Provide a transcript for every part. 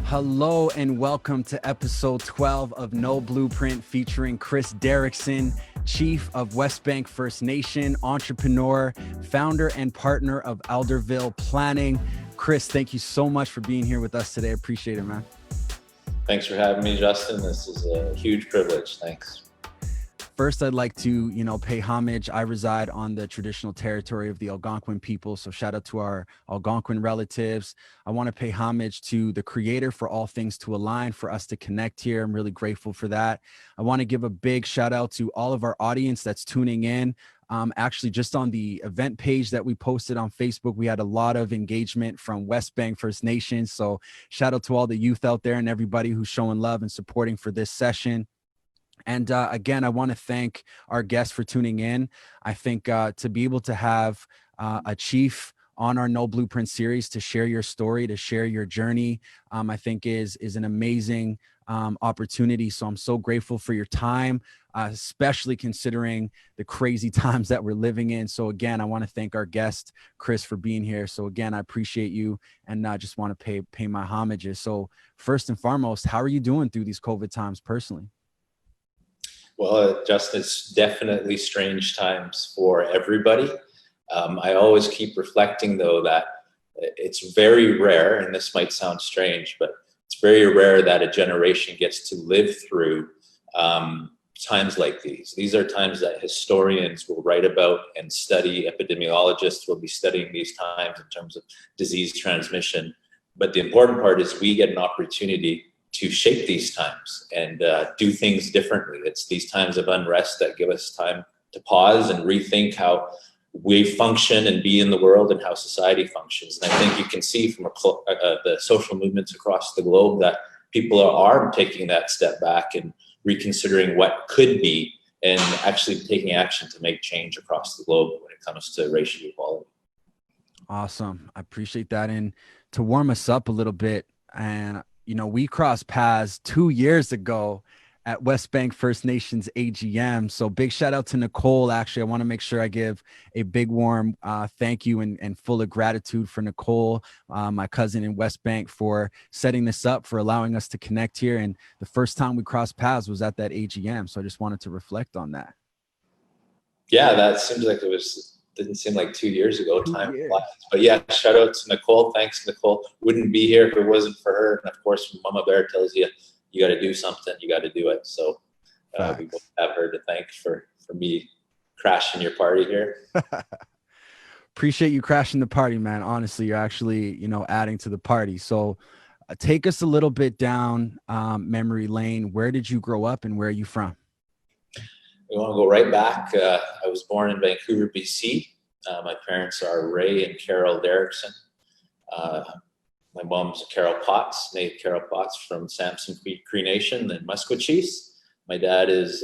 Hello and welcome to episode 12 of No Blueprint featuring Chris Derickson, Chief of West Bank First Nation, entrepreneur, founder and partner of Alderville Planning. Chris, thank you so much for being here with us today. I appreciate it, man. Thanks for having me, Justin. This is a huge privilege. Thanks. First, I'd like to, pay homage. I reside on the traditional territory of the Algonquin people. So shout out to our Algonquin relatives. I want to pay homage to the creator for all things to align, for us to connect here. I'm really grateful for that. I want to give a big shout out to all of our audience that's tuning in. Actually, just on the event page that we posted on Facebook, we had a lot of engagement from West Bank First Nation. So shout out to all the youth out there and everybody who's showing love and supporting for this session. And again, I want to thank our guests for tuning in. I think to be able to have a chief on our No Blueprint series to share your story, to share your journey, I think is an amazing opportunity. So I'm so grateful for your time, especially considering the crazy times that we're living in. So again, I want to thank our guest, Chris, for being here. So again, I appreciate you and I just want to pay my homages. So first and foremost, how are you doing through these COVID times personally? Well, Justin, it's definitely strange times for everybody. I always keep reflecting, though, that it's very rare, and this might sound strange, but it's very rare that a generation gets to live through times like these. These are times that historians will write about and study. Epidemiologists will be studying these times in terms of disease transmission. But the important part is we get an opportunity to shape these times and do things differently. It's these times of unrest that give us time to pause and rethink how we function and be in the world and how society functions. And I think you can see from the social movements across the globe that people are taking that step back and reconsidering what could be and actually taking action to make change across the globe when it comes to racial equality. Awesome. I appreciate that. And to warm us up a little bit, and we crossed paths 2 years ago at West Bank First Nations AGM. So big shout out to Nicole. Actually, I want to make sure I give a big warm thank you and full of gratitude for Nicole, my cousin in West Bank, for setting this up, for allowing us to connect here. And the first time we crossed paths was at that AGM. So I just wanted to reflect on that. Yeah, that seems like didn't seem like 2 years ago. Time flies. But yeah, shout out to Nicole. Thanks, Nicole. Wouldn't be here if it wasn't for her. And of course, Mama Bear tells you, you got to do something, you got to do it. So we both have her to thank for me crashing your party here. Appreciate you crashing the party, man. Honestly, you're actually, adding to the party. So take us a little bit down memory lane. Where did you grow up and where are you from? We want to go right back. I was born in Vancouver, BC. My parents are Ray and Carol Derickson. My mom's Carol Potts, Nate Carol Potts from Samson Cree Nation and Musqueam. My dad is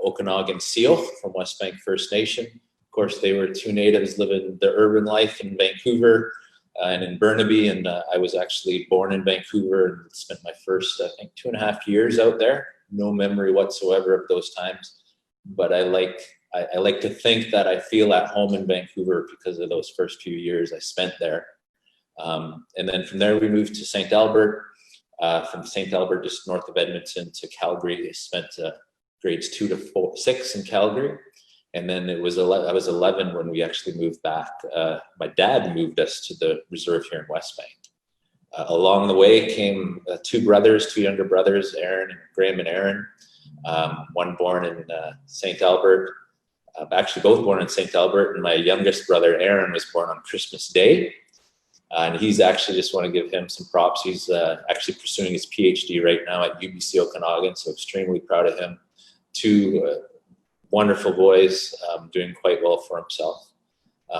Okanagan Seal from West Bank First Nation. Of course, they were two natives living the urban life in Vancouver and in Burnaby. And I was actually born in Vancouver and spent my first, 2.5 years out there. No memory whatsoever of those times. But I like to think that I feel at home in Vancouver because of those first few years I spent there. And then from there, we moved to St. Albert. From St. Albert, just north of Edmonton, to Calgary. I spent grades 2 to 6 in Calgary. And then I was 11 when we actually moved back. My dad moved us to the reserve here in West Bank. Along the way came two younger brothers, Graham and Aaron. One born in St. Albert, actually both born in St. Albert, and my youngest brother Aaron was born on Christmas Day, and he's actually, just want to give him some props. He's actually pursuing his PhD right now at UBC Okanagan, so extremely proud of him. Two wonderful boys, doing quite well for himself.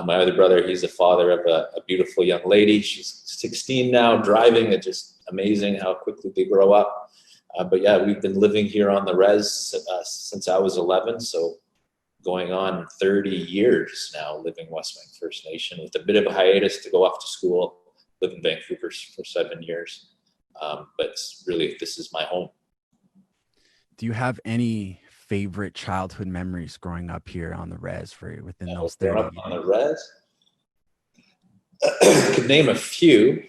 My other brother, he's the father of a beautiful young lady. She's 16 now, driving. It's just amazing how quickly they grow up. But yeah, we've been living here on the res since I was 11, so going on 30 years now living West Bank First Nation, with a bit of a hiatus to go off to school, live in Vancouver for 7 years. But really, this is my home. Do you have any favorite childhood memories growing up here on the res within those 30 years? On the res? I could name a few.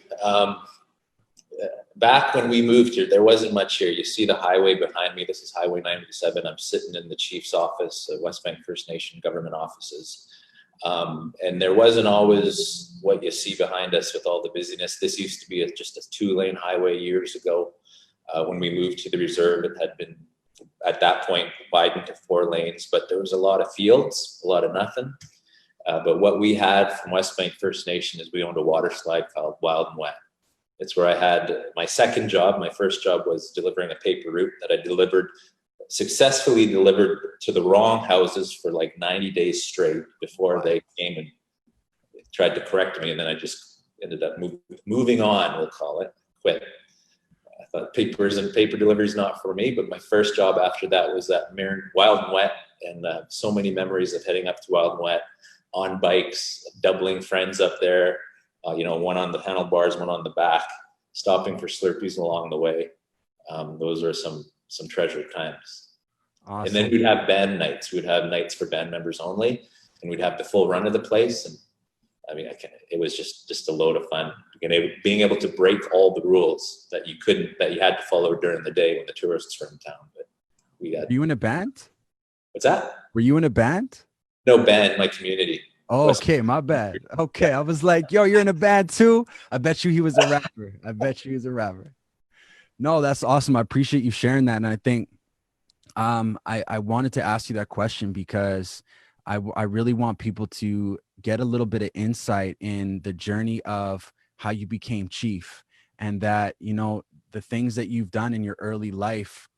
back when we moved here, there wasn't much here. You see the highway behind me. This is Highway 97. I'm sitting in the chief's office, West Bank First Nation government offices. And there wasn't always what you see behind us with all the busyness. This used to be just a 2-lane highway years ago. When we moved to the reserve, it had been, at that point, widened to 4 lanes, but there was a lot of fields, a lot of nothing. But what we had from West Bank First Nation is we owned a water slide called Wild and Wet. It's where I had my second job. My first job was delivering a paper route that I successfully delivered to the wrong houses for like 90 days straight before they came and tried to correct me. And then I just ended up moving on, we'll call it, quit. I thought papers and paper delivery is not for me, but my first job after that was at Wild and Wet, and so many memories of heading up to Wild and Wet on bikes, doubling friends up there, one on the handlebars, one on the back, stopping for Slurpees along the way. Those are some treasured times. Awesome. And then we'd have band nights. We'd have nights for band members only, and we'd have the full run of the place. And I mean, it was just a load of fun. Being able to break all the rules that you had to follow during the day when the tourists were in town. But Were you in a band? What's that? Were you in a band? No, band, my community. Oh, okay, my bad. Okay, I was like, yo, you're in a band too? I bet you he was a rapper. No, that's awesome. I appreciate you sharing that. And I think I wanted to ask you that question because I really want people to get a little bit of insight in the journey of how you became chief, and that, the things that you've done in your early life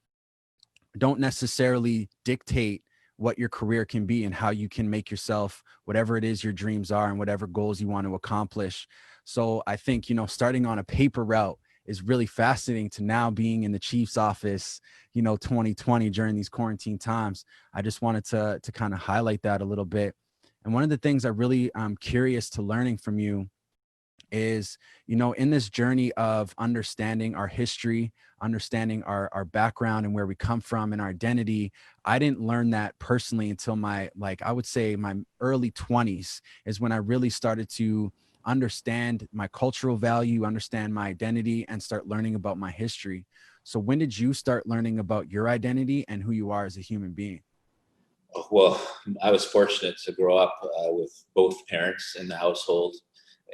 don't necessarily dictate what your career can be and how you can make yourself whatever it is your dreams are and whatever goals you want to accomplish. So I think, starting on a paper route is really fascinating to now being in the chief's office, 2020 during these quarantine times. I just wanted to kind of highlight that a little bit. And one of the things I really am curious to learning from you is, in this journey of understanding our history, understanding our background and where we come from and our identity. I didn't learn that personally until I would say my early 20s is when I really started to understand my cultural value, understand my identity, and start learning about my history. So when did you start learning about your identity and who you are as a human being? Well, I was fortunate to grow up with both parents in the household,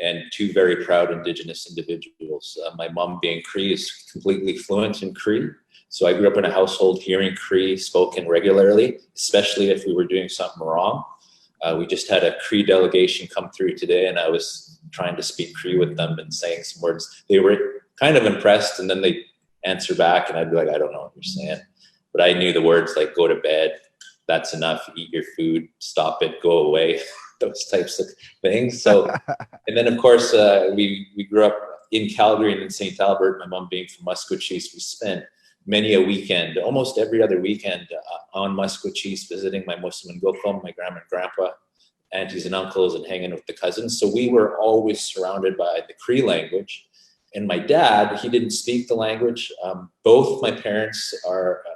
and 2 very proud Indigenous individuals. My mom, being Cree, is completely fluent in Cree. So I grew up in a household hearing Cree spoken regularly, especially if we were doing something wrong. We just had a Cree delegation come through today, and I was trying to speak Cree with them and saying some words. They were kind of impressed, and then they answer back, and I'd be like, I don't know what you're saying. But I knew the words like go to bed, that's enough, eat your food, stop it, go away. Those types of things. So, and then of course, we grew up in Calgary and in St. Albert. My mom being from Musquechies, we spent many a weekend, almost every other weekend, on Musquechies, visiting my Muslim Gokum, my grandma and grandpa, aunties and uncles, and hanging with the cousins. So we were always surrounded by the Cree language. And my dad, he didn't speak the language. Both my parents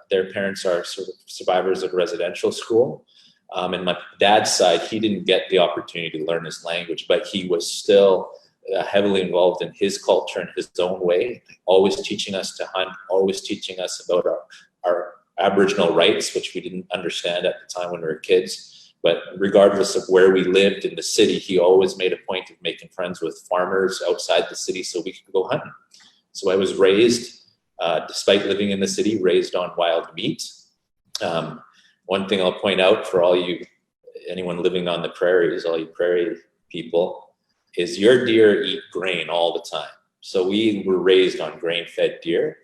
their parents are sort of survivors of residential school. And my dad's side, he didn't get the opportunity to learn his language, but he was still heavily involved in his culture in his own way, always teaching us to hunt, always teaching us about our Aboriginal rights, which we didn't understand at the time when we were kids. But regardless of where we lived in the city, he always made a point of making friends with farmers outside the city so we could go hunting. So I was raised, despite living in the city, raised on wild meat. One thing I'll point out for anyone living on the prairies, all you prairie people, is your deer eat grain all the time. So we were raised on grain-fed deer.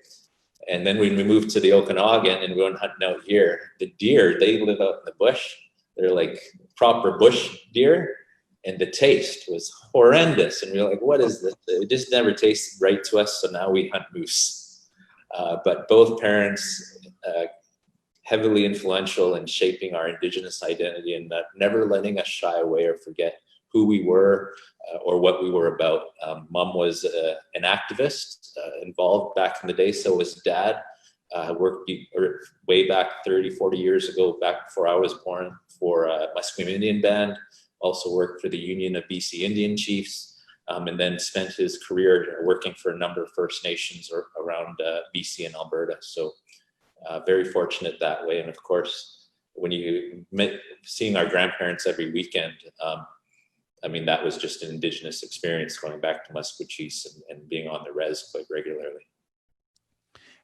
And then when we moved to the Okanagan and we went hunting out here, the deer, they live out in the bush. They're like proper bush deer. And the taste was horrendous. And we were like, what is this? It just never tasted right to us. So now we hunt moose. But both parents, heavily influential in shaping our Indigenous identity and never letting us shy away or forget who we were or what we were about. Mom was an activist involved back in the day. So was dad. Worked way back 30, 40 years ago, back before I was born, for Musqueam Indian Band. Also worked for the Union of BC Indian Chiefs. and then spent his career working for a number of First Nations around BC and Alberta. So very fortunate that way. And of course, when seeing our grandparents every weekend, I mean, that was just an Indigenous experience, going back to Musqueam and being on the res quite regularly.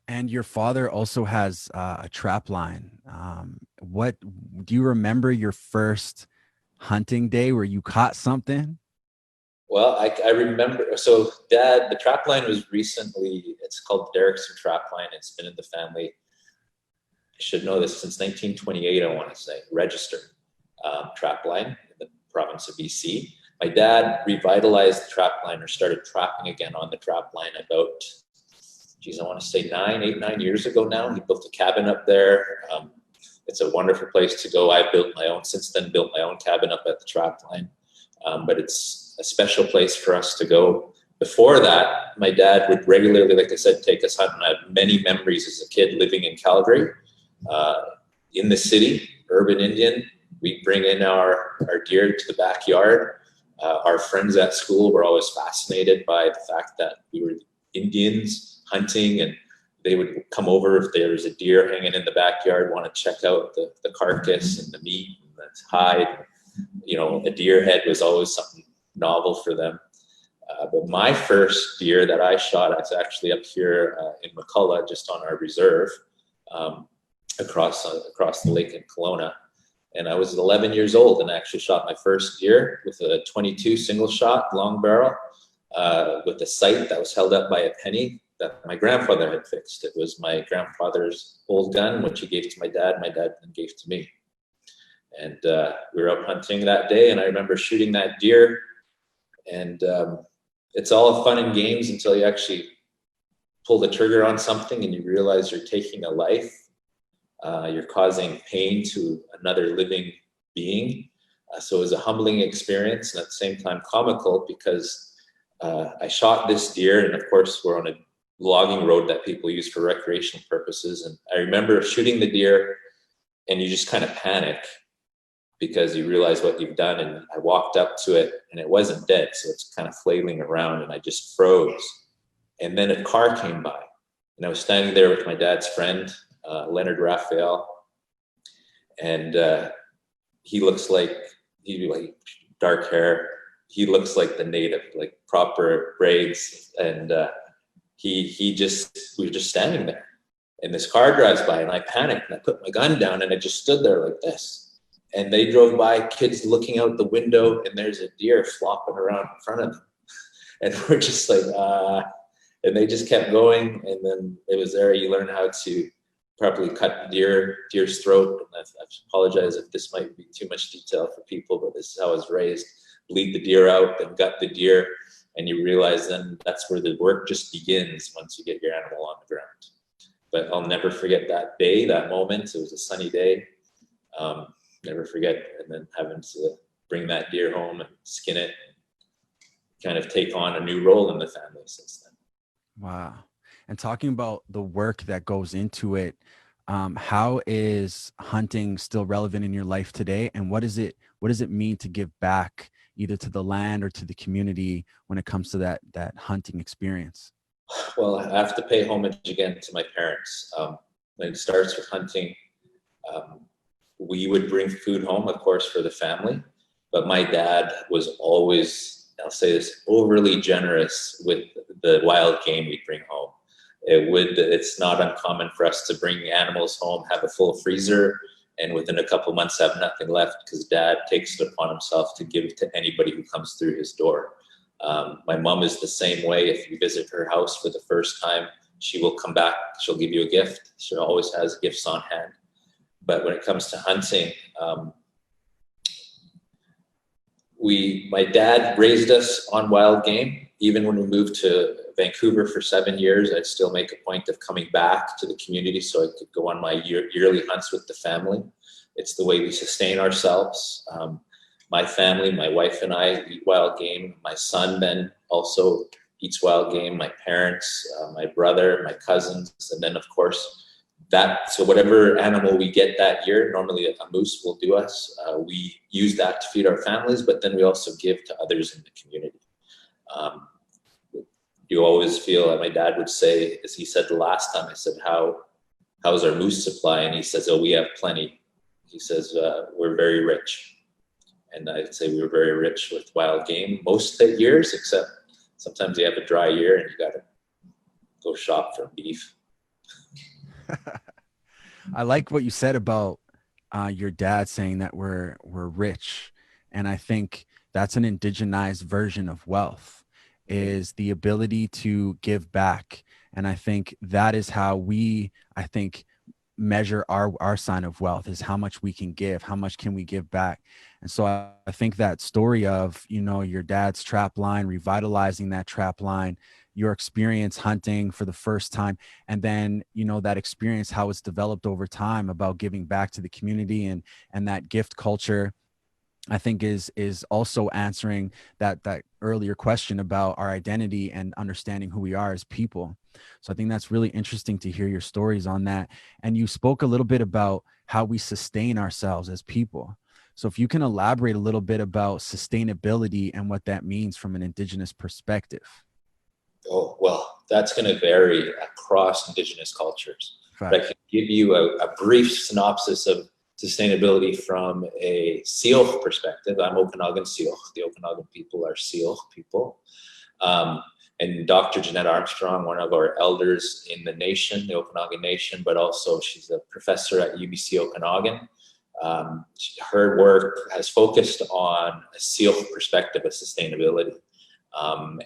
And your father also has a trap line. What do you remember your first hunting day where you caught something? Well, I remember, so Dad, the trap line was recently, it's called the Derickson trap line. It's been in the family, I should know this, since 1928, I want to say, registered trap line in the province of BC. My dad revitalized the trap line, or started trapping again on the trap line about, I want to say 9 years ago now. He built a cabin up there. It's a wonderful place to go. I built my own, since then, built my own cabin up at the trap line. But it's a special place for us to go. Before that, my dad would regularly, like I said, take us hunting. I have many memories as a kid living in Calgary, in the city, urban Indian. We'd bring in our deer to the backyard. Our friends at school were always fascinated by the fact that we were Indians hunting, and they would come over if there was a deer hanging in the backyard, want to check out the carcass and the meat and the hide. You know, a deer head was always something novel for them. But my first deer that I shot, I was actually up here in McCullough, just on our reserve, across the lake in Kelowna. And I was 11 years old and I actually shot my first deer with a 22 single shot long barrel, with a sight that was held up by a penny that my grandfather had fixed. It was my grandfather's old gun, which he gave to my dad then gave to me. And we were out hunting that day, and I remember shooting that deer. And it's all fun and games until you actually pull the trigger on something and you realize you're taking a life. You're causing pain to another living being. So it was a humbling experience, and at the same time comical, because I shot this deer, and of course we're on a logging road that people use for recreational purposes. And I remember shooting the deer, and you just kind of panic because you realize what you've done. And I walked up to it, and it wasn't dead, so it's kind of flailing around, and I just froze. And then a car came by, and I was standing there with my dad's friend, Leonard Raphael, and he looks like, dark hair. He looks like the native, like proper braids, and we were just standing there, and this car drives by, and I panicked, and I put my gun down, and I just stood there like this. And they drove by, kids looking out the window, and there's a deer flopping around in front of them, and we're just like, and they just kept going. And then it was there you learn how to properly cut the deer's throat. And I apologize if this might be too much detail for people, but this is how I was raised. Bleed the deer out, then gut the deer, and you realize then that's where the work just begins once you get your animal on the ground. But I'll never forget that day, that moment. It was a sunny day. Never forget, and then having to bring that deer home and skin it, kind of take on a new role in the family since then. Wow. And talking about the work that goes into it, how is hunting still relevant in your life today? And what does it mean to give back either to the land or to the community when it comes to that hunting experience? Well, I have to pay homage again to my parents. When it starts with hunting, we would bring food home, of course, for the family, but my dad was always, I'll say this, overly generous with the wild game we'd bring home. It's not uncommon for us to bring animals home, have a full freezer, and within a couple months have nothing left, because Dad takes it upon himself to give to anybody who comes through his door. My mom is the same way. If you visit her house for the first time, she will come back, she'll give you a gift. She always has gifts on hand. But when it comes to hunting, my dad raised us on wild game. Even when we moved to Vancouver for 7 years, I'd still make a point of coming back to the community so I could go on my yearly hunts with the family. It's the way we sustain ourselves. My family, my wife and I eat wild game. My son then also eats wild game. My parents, my brother, my cousins, and then of course, so whatever animal we get that year, normally a moose will do us. We use that to feed our families, but then we also give to others in the community. You always feel, like my dad would say, as he said the last time, I said, how's our moose supply? And he says, oh, we have plenty. He says, we're very rich. And I'd say we were very rich with wild game most of the years, except sometimes you have a dry year and you got to go shop for beef. I like what you said about your dad saying that we're rich. And I think that's an indigenized version of wealth, is the ability to give back. And I think that is how we, measure our sign of wealth, is how much we can give, how much can we give back. And so I think that story of, your dad's trap line, revitalizing that trap line, your experience hunting for the first time, and then, that experience, how it's developed over time about giving back to the community and that gift culture, I think is also answering that earlier question about our identity and understanding who we are as people. So I think that's really interesting to hear your stories on that. And you spoke a little bit about how we sustain ourselves as people. So if you can elaborate a little bit about sustainability and what that means from an Indigenous perspective. Oh, well, that's going to vary across Indigenous cultures. Right. But I can give you a brief synopsis of sustainability from a Syilx perspective. I'm Okanagan Syilx. The Okanagan people are Syilx people. And Dr. Jeanette Armstrong, one of our elders in the nation, the Okanagan Nation, but also she's a professor at UBC Okanagan. Her work has focused on a Syilx perspective of sustainability.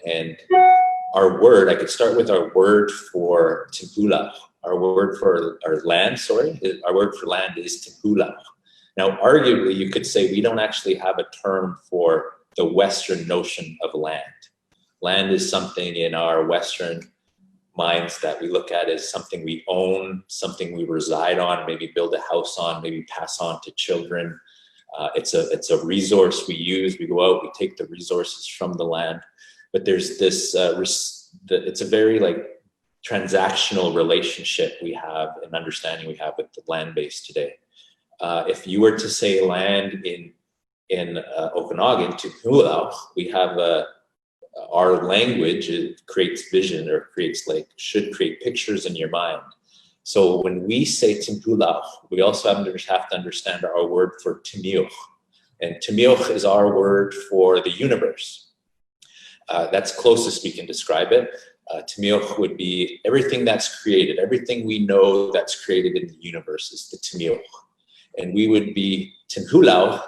And our word, I could start with our word for Timpula. Our word for our land, our word for land is Timpula. Now, arguably, you could say we don't actually have a term for the Western notion of land. Land is something in our Western minds that we look at as something we own, something we reside on, maybe build a house on, maybe pass on to children. It's a resource we use. We go out, we take the resources from the land. But there's this, it's a very transactional relationship we have and understanding we have with the land base today. If you were to say land in Okanagan, Timpula, we have our language, it creates vision or should create pictures in your mind. So when we say Timpula, we also have to understand our word for Timiuch. And Timiuch is our word for the universe. That's closest we can describe it. Timiuch would be everything that's created, everything we know that's created in the universe is the Timiuch. And we would be Timpulau.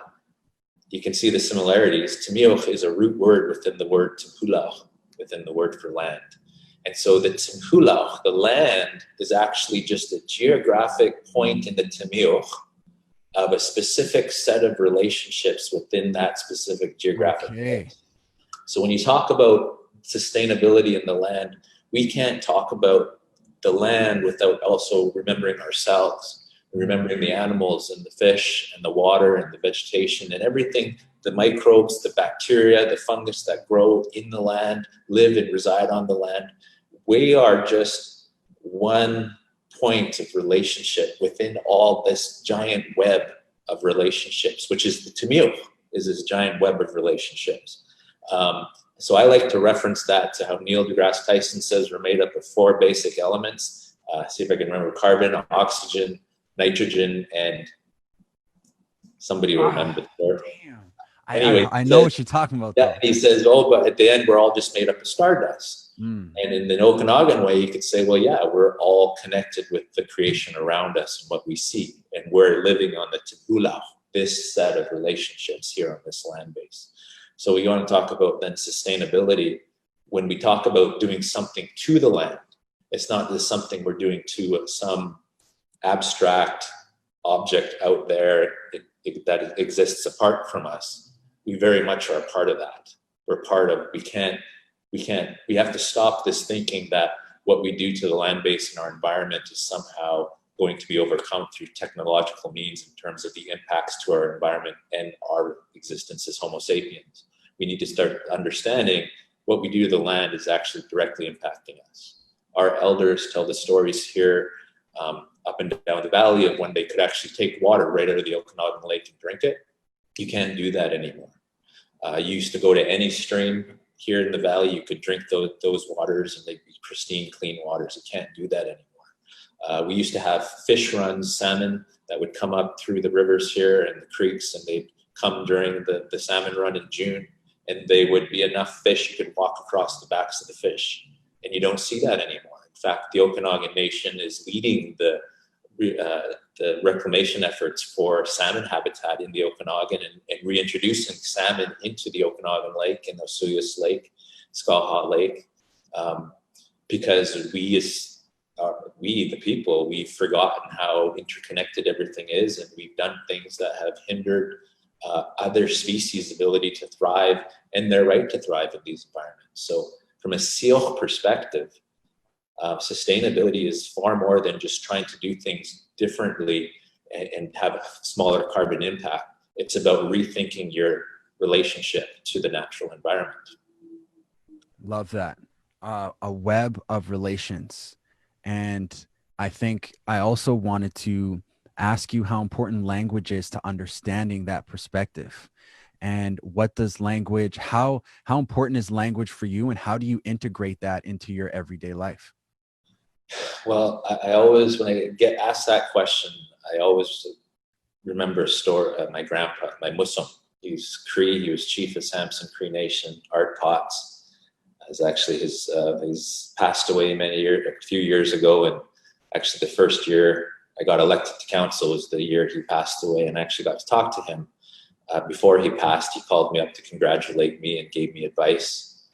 You can see the similarities. Timiuch is a root word within the word Timpulau, within the word for land. And so the Timpulau, the land, is actually just a geographic point in the Timiuch of a specific set of relationships within that specific geographic point. So when you talk about sustainability in the land, we can't talk about the land without also remembering ourselves, remembering the animals and the fish and the water and the vegetation and everything, the microbes, the bacteria, the fungus that grow in the land, live and reside on the land. We are just one point of relationship within all this giant web of relationships, which is the Timiuch, is this giant web of relationships. So I like to reference that to how Neil deGrasse Tyson says we're made up of 4 basic elements. See if I can remember: carbon, oxygen, nitrogen, and somebody will remember the 4th. Anyway, I know what you're talking about. Yeah, he says, but at the end, we're all just made up of stardust. And in the Okanagan way, you could say, well, yeah, we're all connected with the creation around us and what we see. And we're living on the Timpula, this set of relationships here on this land base. So we want to talk about then sustainability. When we talk about doing something to the land, it's not just something we're doing to some abstract object out there that exists apart from us. We very much are a part of that. We're part of, we have to stop this thinking that what we do to the land base and our environment is somehow going to be overcome through technological means in terms of the impacts to our environment and our existence as Homo sapiens. We need to start understanding what we do to the land is actually directly impacting us. Our elders tell the stories here up and down the valley of when they could actually take water right out of the Okanagan Lake and drink it. You can't do that anymore. You used to go to any stream here in the valley, you could drink those waters and they'd be pristine, clean waters. You can't do that anymore. We used to have fish runs, salmon that would come up through the rivers here and the creeks, and they'd come during the salmon run in June, and they would be enough fish you could walk across the backs of the fish. And you don't see that anymore. In fact, the Okanagan Nation is leading the reclamation efforts for salmon habitat in the Okanagan and reintroducing salmon into the Okanagan Lake and Osuyas Lake, Skaha Lake, because we, the people, we've forgotten how interconnected everything is, and we've done things that have hindered other species' ability to thrive and their right to thrive in these environments. So from a seal perspective, sustainability is far more than just trying to do things differently and have a smaller carbon impact. It's about rethinking your relationship to the natural environment. Love that. A web of relations. And I think I also wanted to ask you how important language is to understanding that perspective. And what does language, how important is language for you, and how do you integrate that into your everyday life? Well, I always, when I get asked that question, I always remember a story. My grandpa, my Muslim, he was Cree. He was chief of Samson Cree Nation. Art Potts is actually he's passed away a few years ago. And actually, the first year I got elected to council was the year he passed away, and I actually got to talk to him. Before he passed, he called me up to congratulate me and gave me advice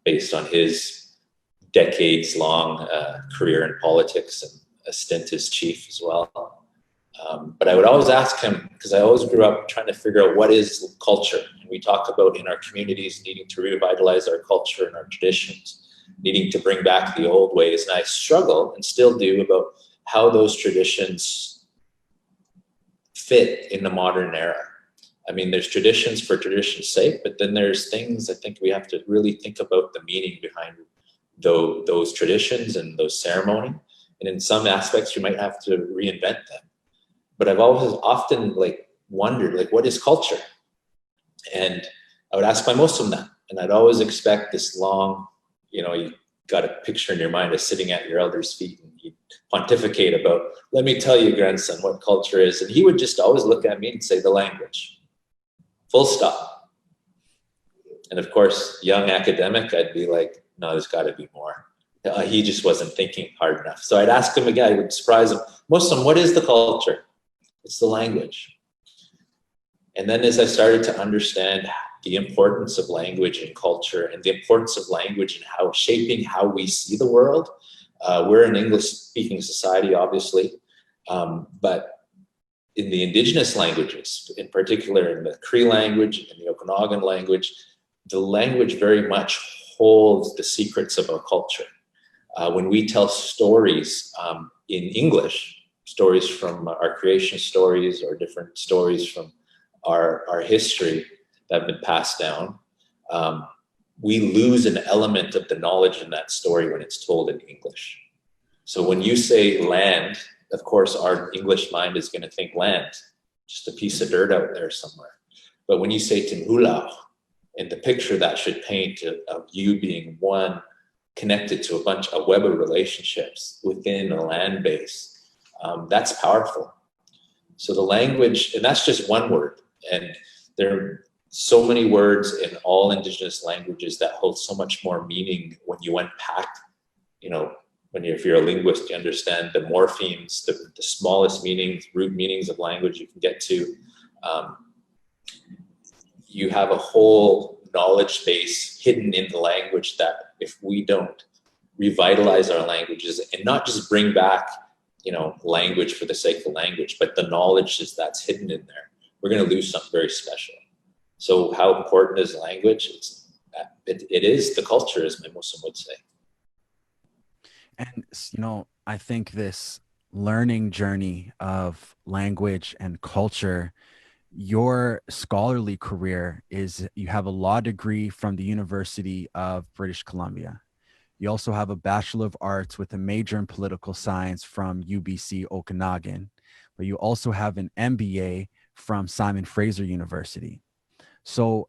based on his decades-long career in politics and a stint as chief as well. But I would always ask him, because I always grew up trying to figure out what is culture. And we talk about in our communities needing to revitalize our culture and our traditions, needing to bring back the old ways. And I struggle, and still do, about how those traditions fit in the modern era. I mean, there's traditions for tradition's sake, but then there's things I think we have to really think about the meaning behind those traditions and those ceremony. And in some aspects, you might have to reinvent them. But I've always often wondered, what is culture? And I would ask my Muslim that, and I'd always expect this long, you got a picture in your mind of sitting at your elder's feet and he'd pontificate about, let me tell you, grandson, what culture is. And he would just always look at me and say, the language. Full stop. And of course, young academic, I'd be like, no, there's got to be more. He just wasn't thinking hard enough. So I'd ask him again, I would surprise him, Muslim, what is the culture? It's the language. And then as I started to understand the importance of language and culture, and the importance of language and how shaping how we see the world, we're an English-speaking society, obviously, but in the Indigenous languages, in particular in the Cree language and the Okanagan language, the language very much holds the secrets of our culture. When we tell stories in English, stories from our creation stories or different stories from our history that have been passed down, we lose an element of the knowledge in that story when it's told in English. So when you say land, of course, our English mind is going to think land, just a piece of dirt out there somewhere. But when you say Tinhulau, and the picture that should paint of you being one, connected to a web of relationships within a land base, that's powerful. So the language, and that's just one word. And there are so many words in all Indigenous languages that hold so much more meaning when you unpack, if you're a linguist, you understand the morphemes, the smallest meanings, root meanings of language you can get to. You have a whole knowledge base hidden in the language that if we don't revitalize our languages and not just bring back, language for the sake of language, but the knowledge that's hidden in there, we're going to lose something very special. So how important is language? It is the culture, as my Muslim would say. And, I think this learning journey of language and culture, your scholarly career is, you have a law degree from the University of British Columbia. You also have a Bachelor of Arts with a major in political science from UBC Okanagan, but you also have an MBA from Simon Fraser University. So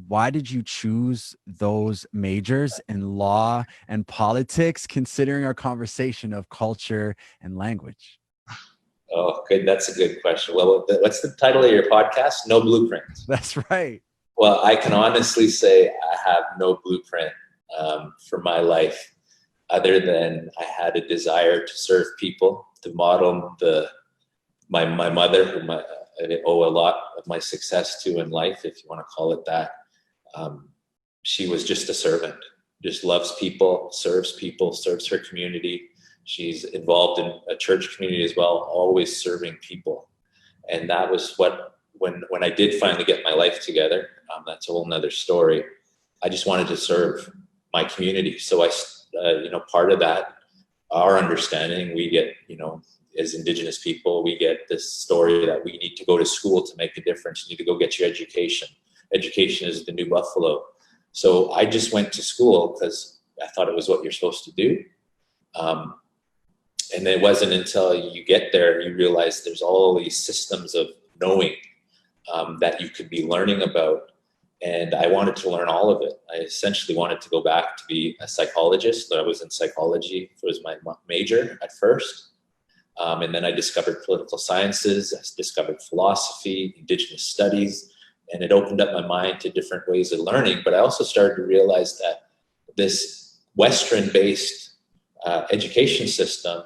why did you choose those majors in law and politics, considering our conversation of culture and language? Oh, good. That's a good question. Well, what's the title of your podcast? No Blueprint. That's right. Well, I can honestly say I have no blueprint for my life, other than I had a desire to serve people, to model my mother, whom I owe a lot of my success to in life, if you want to call it that. She was just a servant, just loves people, serves her community. She's involved in a church community as well, always serving people. And that was what, when I did finally get my life together, that's a whole nother story. I just wanted to serve my community. So part of that, our understanding, we get, as Indigenous people, we get this story that we need to go to school to make a difference. You need to go get your education. Education is the new buffalo. So I just went to school because I thought it was what you're supposed to do. And it wasn't until you get there, you realize there's all these systems of knowing that you could be learning about. And I wanted to learn all of it. I essentially wanted to go back to be a psychologist. I was in psychology. It was my major at first. And then I discovered political sciences. I discovered philosophy, Indigenous studies, and it opened up my mind to different ways of learning. But I also started to realize that this Western-based education system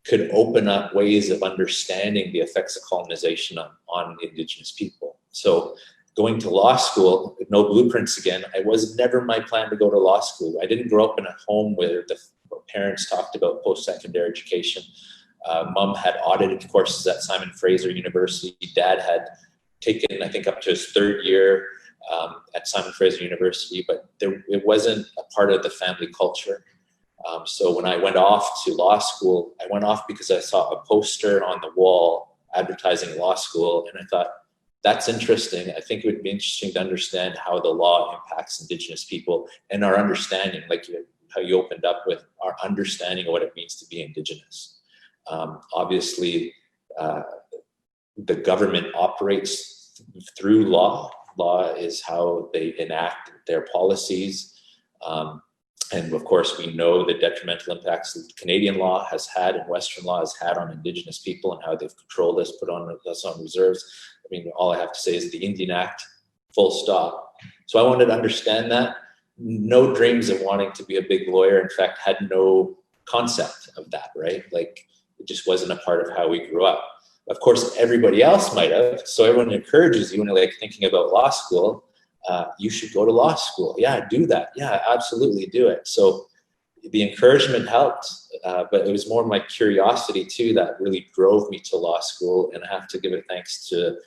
could open up ways of understanding the effects of colonization on Indigenous people. So going to law school, no blueprints again, it was never my plan to go to law school. I didn't grow up in a home where the parents talked about post-secondary education. Mom had audited courses at Simon Fraser University. Dad had taken, I think, up to his third year at Simon Fraser University, but it wasn't a part of the family culture. So when I went off to law school, I went off because I saw a poster on the wall advertising law school, and I thought, that's interesting. I think it would be interesting to understand how the law impacts Indigenous people and our understanding, like how you opened up with our understanding of what it means to be Indigenous. Obviously, the government operates through law. Law is how they enact their policies. And of course, we know the detrimental impacts that Canadian law has had and Western law has had on Indigenous people and how they've controlled us, put us on reserves. I mean, all I have to say is the Indian Act, full stop. So I wanted to understand that. No dreams of wanting to be a big lawyer. In fact, had no concept of that, right? Like, it just wasn't a part of how we grew up. Of course, everybody else might have. So everyone encourages you when you're like thinking about law school, you should go to law school. Yeah, do that. Yeah, absolutely do it. So the encouragement helped, but it was more my curiosity too that really drove me to law school. And I have to give it thanks to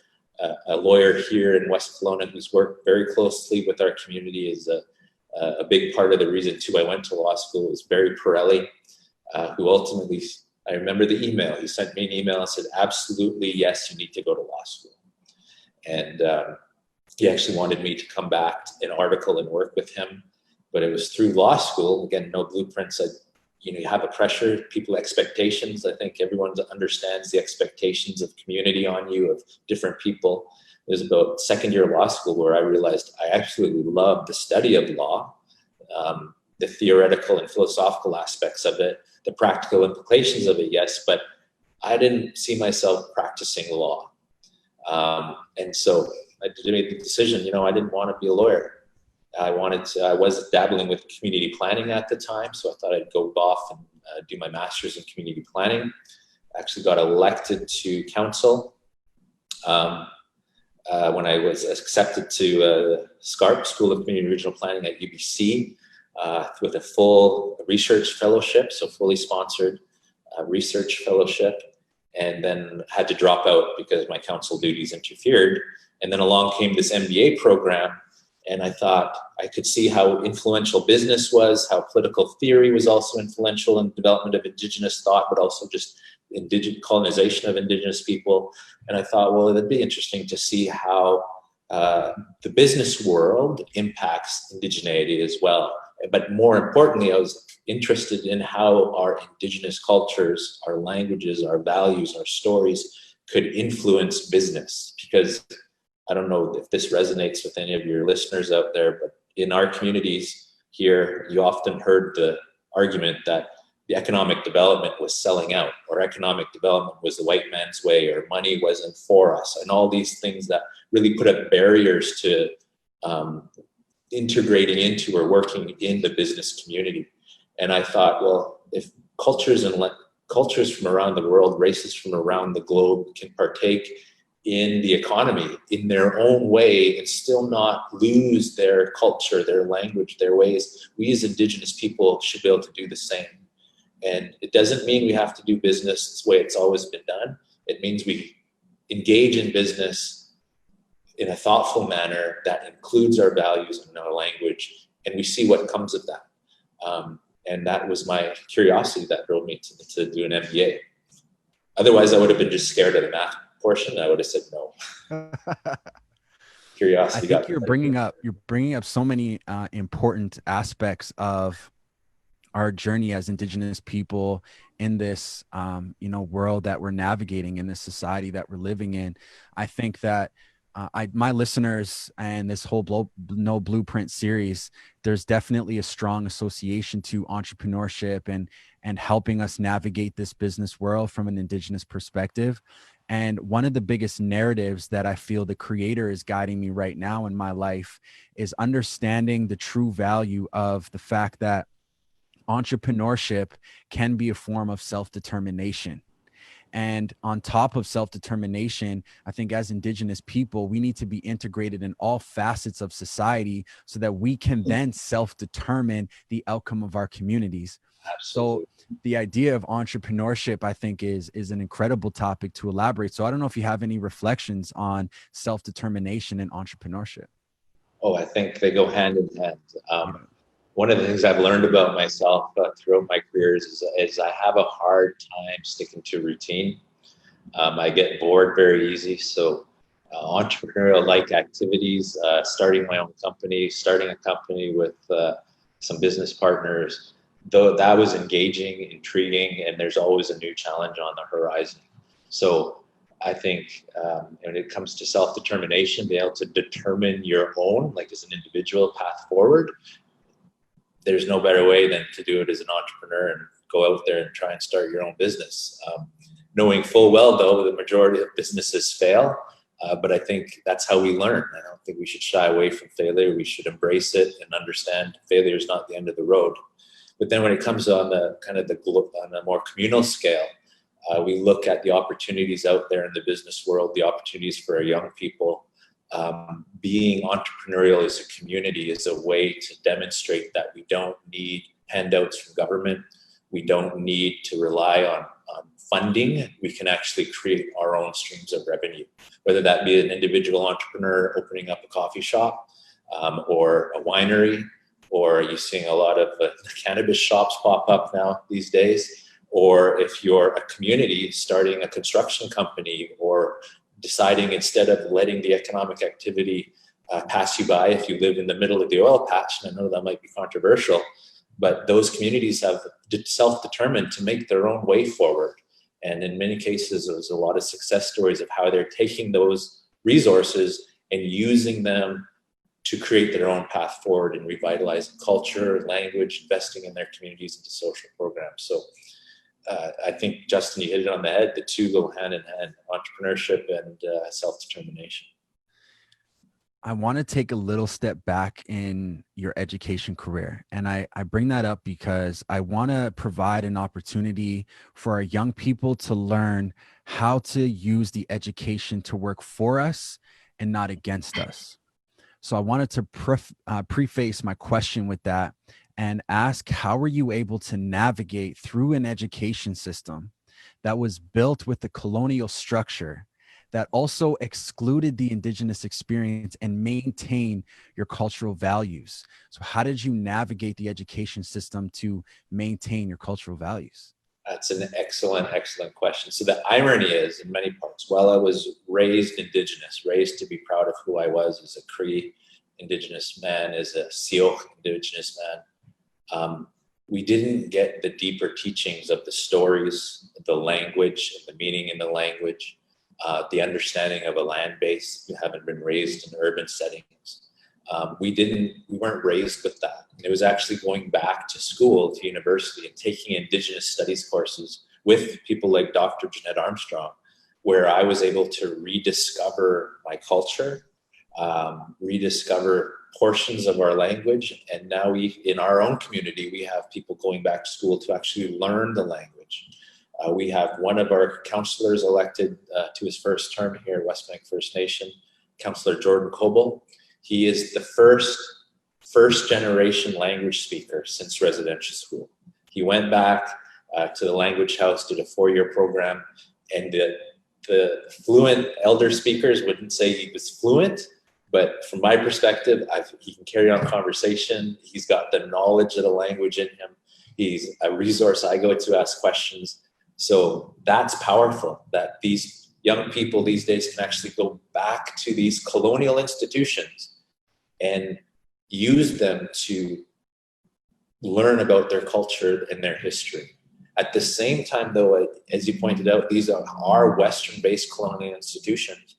a lawyer here in West Kelowna who's worked very closely with our community. Is a big part of the reason too I went to law school. Was Barry Pirelli, who ultimately, I remember the email. He sent me an email and said, absolutely, yes, you need to go to law school. And he actually wanted me to come back an article and work with him. But it was through law school. Again, no blueprints. You have a pressure, people expectations. I think everyone understands the expectations of community on you, of different people. It was about second year law school where I realized I absolutely loved the study of law, the theoretical and philosophical aspects of it, the practical implications of it, yes, but I didn't see myself practicing law. And so I made the decision, I didn't want to be a lawyer. I was dabbling with community planning at the time, so I thought I'd go off and do my master's in community planning. Actually got elected to council when I was accepted to SCARP, School of Community and Regional Planning at UBC, with a full research fellowship, so fully sponsored research fellowship, and then had to drop out because my council duties interfered. And then along came this MBA program, and I thought I could see how influential business was, how political theory was also influential in the development of Indigenous thought, but also just colonization of Indigenous people. And I thought, well, it'd be interesting to see how the business world impacts indigeneity as well. But more importantly, I was interested in how our Indigenous cultures, our languages, our values, our stories could influence business, because I don't know if this resonates with any of your listeners out there, but in our communities here, you often heard the argument that the economic development was selling out, or economic development was the white man's way, or money wasn't for us, and all these things that really put up barriers to integrating into or working in the business community. And I thought, well, if cultures from around the world, races from around the globe can partake in the economy in their own way and still not lose their culture, their language, their ways, we as Indigenous people should be able to do the same. And it doesn't mean we have to do business the way it's always been done. It means we engage in business in a thoughtful manner that includes our values and our language, and we see what comes of that. And that was my curiosity that drove me to do an MBA. Otherwise, I would have been just scared of the math portion. I would have said no. Curiosity. I think you're bringing up so many important aspects of our journey as Indigenous people in this, world that we're navigating, in this society that we're living in. I think that my listeners and this whole No Blueprint series, there's definitely a strong association to entrepreneurship and helping us navigate this business world from an Indigenous perspective. And one of the biggest narratives that I feel the creator is guiding me right now in my life is understanding the true value of the fact that entrepreneurship can be a form of self-determination. And on top of self-determination, I think as Indigenous people, we need to be integrated in all facets of society so that we can then self-determine the outcome of our communities. Absolutely. So the idea of entrepreneurship, I think, is an incredible topic to elaborate. So I don't know if you have any reflections on self-determination and entrepreneurship. Oh, I think they go hand in hand. One of the things I've learned about myself throughout my careers is I have a hard time sticking to routine. I get bored very easy. So entrepreneurial-like activities, starting my own company, starting a company with some business partners, though that was engaging, intriguing, and there's always a new challenge on the horizon. So I think when it comes to self-determination, being able to determine your own, like as an individual, path forward, there's no better way than to do it as an entrepreneur and go out there and try and start your own business. Knowing full well, though, the majority of businesses fail, but I think that's how we learn. I don't think we should shy away from failure. We should embrace it and understand failure is not the end of the road. But then when it comes on on a more communal scale, we look at the opportunities out there in the business world, the opportunities for our young people. Being entrepreneurial as a community is a way to demonstrate that we don't need handouts from government. We don't need to rely on funding. We can actually create our own streams of revenue, whether that be an individual entrepreneur opening up a coffee shop or a winery, or you're seeing a lot of cannabis shops pop up now these days, or if you're a community starting a construction company, or deciding instead of letting the economic activity pass you by if you live in the middle of the oil patch. And I know that might be controversial, but those communities have self-determined to make their own way forward. And in many cases, there's a lot of success stories of how they're taking those resources and using them to create their own path forward and revitalizing culture, language, investing in their communities into social programs. So I think, Justin, you hit it on the head. The two go hand in hand, entrepreneurship and self-determination. I want to take a little step back in your education career. And I bring that up because I want to provide an opportunity for our young people to learn how to use the education to work for us and not against us. So I wanted to preface my question with that and ask, how were you able to navigate through an education system that was built with the colonial structure that also excluded the Indigenous experience and maintain your cultural values? So how did you navigate the education system to maintain your cultural values? That's an excellent, excellent question. So the irony is, in many parts, while I was raised Indigenous, raised to be proud of who I was as a Cree Indigenous man, as a Syilx Indigenous man, we didn't get the deeper teachings of the stories, the language, the meaning in the language. the understanding of a land base. We haven't been raised in urban settings. We weren't raised with that. And it was actually going back to school, to university, and taking Indigenous studies courses with people like Dr. Jeanette Armstrong, where I was able to rediscover my culture, rediscover portions of our language. And now in our own community, we have people going back to school to actually learn the language. We have one of our councillors elected to his first term here at West Bank First Nation, Councillor Jordan Coble. He is the first generation language speaker since residential school. He went back to the language house, did a 4-year program, and the fluent elder speakers wouldn't say he was fluent, but from my perspective, he can carry on conversation. He's got the knowledge of the language in him. He's a resource I go to ask questions. So that's powerful, that these young people these days can actually go back to these colonial institutions and use them to learn about their culture and their history. At the same time, though, as you pointed out, these are Western-based colonial institutions.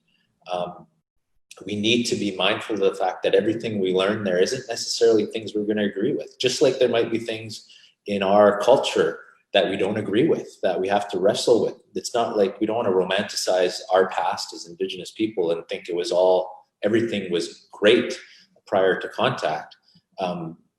We need to be mindful of the fact that everything we learn there isn't necessarily things we're going to agree with. Just like there might be things in our culture that we don't agree with, that we have to wrestle with. It's not like we don't want to romanticize our past as Indigenous people and think everything was great prior to contact.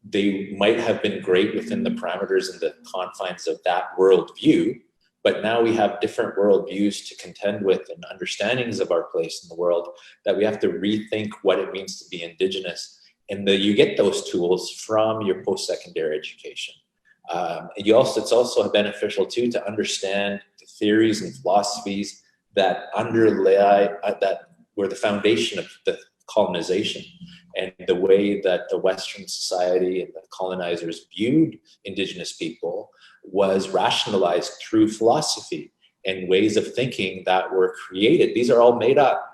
They might have been great within the parameters and the confines of that worldview, but now we have different worldviews to contend with and understandings of our place in the world that we have to rethink what it means to be Indigenous. And you get those tools from your post-secondary education. It's also beneficial too to understand the theories and philosophies that underlie that were the foundation of the colonization, and the way that the Western society and the colonizers viewed Indigenous people was rationalized through philosophy and ways of thinking that were created. These are all made up.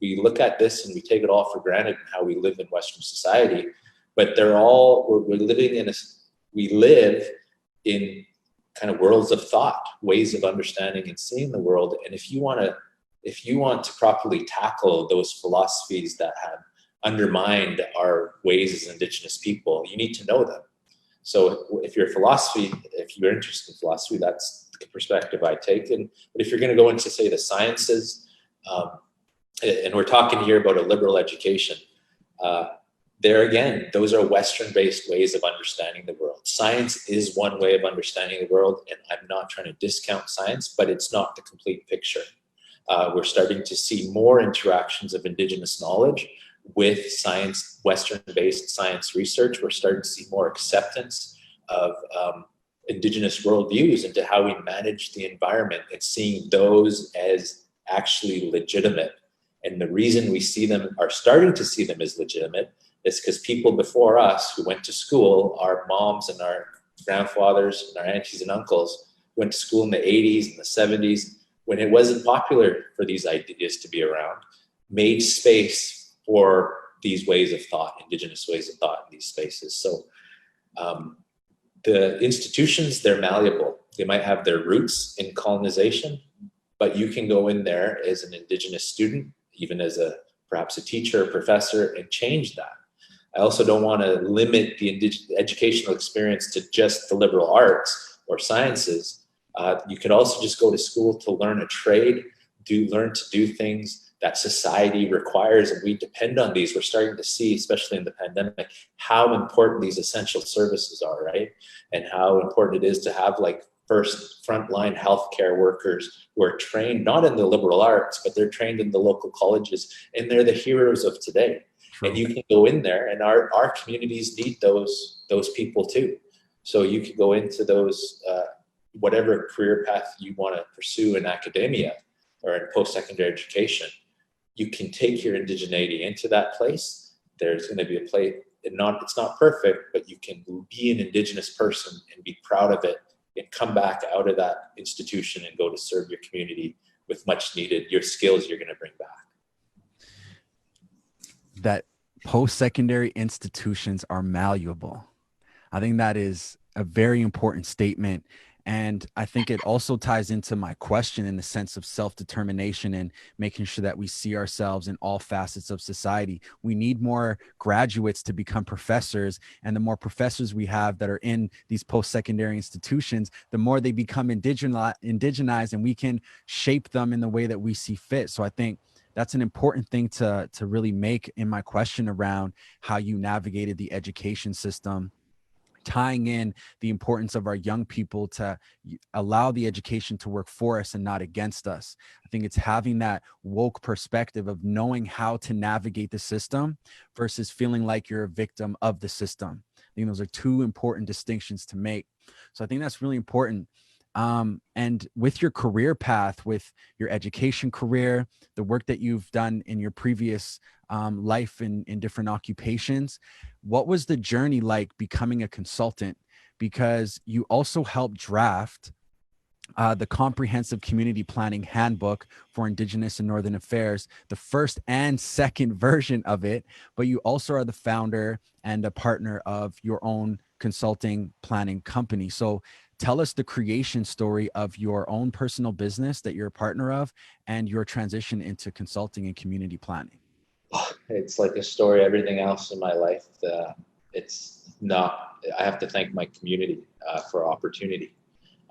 We look at this and we take it all for granted in how we live in Western society, but we live in kind of worlds of thought, ways of understanding and seeing the world. And if you want to properly tackle those philosophies that have undermined our ways as Indigenous people, you need to know them. So if you're interested in philosophy, that's the perspective I take. But if you're going to go into, say, the sciences, and we're talking here about a liberal education, there again, those are Western-based ways of understanding the world. Science is one way of understanding the world, and I'm not trying to discount science, but it's not the complete picture. We're starting to see more interactions of Indigenous knowledge with science, Western-based science research. We're starting to see more acceptance of Indigenous worldviews into how we manage the environment and seeing those as actually legitimate. And the reason we are starting to see them as legitimate is because people before us who went to school, our moms and our grandfathers and our aunties and uncles, went to school in the 80s and the 70s, when it wasn't popular for these ideas to be around, made space for these ways of thought, Indigenous ways of thought in these spaces. So the institutions, they're malleable. They might have their roots in colonization, but you can go in there as an Indigenous student, even as perhaps a teacher or professor, and change that. I also don't want to limit the educational experience to just the liberal arts or sciences. You could also just go to school to learn a trade, learn to do things that society requires, and we depend on these. We're starting to see, especially in the pandemic, how important these essential services are, right? And how important it is to have first frontline healthcare workers who are trained not in the liberal arts, but they're trained in the local colleges, and they're the heroes of today. True. And you can go in there, and our communities need those people too. So you can go into those, whatever career path you want to pursue in academia or in post-secondary education. You can take your indigeneity into that place. There's going to be a place, it's not perfect, but you can be an Indigenous person and be proud of it and come back out of that institution and go to serve your community with much needed, your skills you're going to bring back. That post-secondary institutions are malleable. I think that is a very important statement. And I think it also ties into my question in the sense of self-determination and making sure that we see ourselves in all facets of society. We need more graduates to become professors. And the more professors we have that are in these post-secondary institutions, the more they become indigenized, and we can shape them in the way that we see fit. So I think that's an important thing to really make in my question around how you navigated the education system, tying in the importance of our young people to allow the education to work for us and not against us. I think it's having that woke perspective of knowing how to navigate the system versus feeling like you're a victim of the system. I think those are two important distinctions to make. So I think that's really important. And with your career path, with your education career, the work that you've done in your previous life in different occupations, what was the journey like becoming a consultant? Because you also helped draft the Comprehensive Community Planning Handbook for Indigenous and Northern Affairs, the first and second version of it, but you also are the founder and a partner of your own consulting planning company. So tell us the creation story of your own personal business that you're a partner of and your transition into consulting and community planning. It's like a story, everything else in my life. It's not, I have to thank my community for opportunity.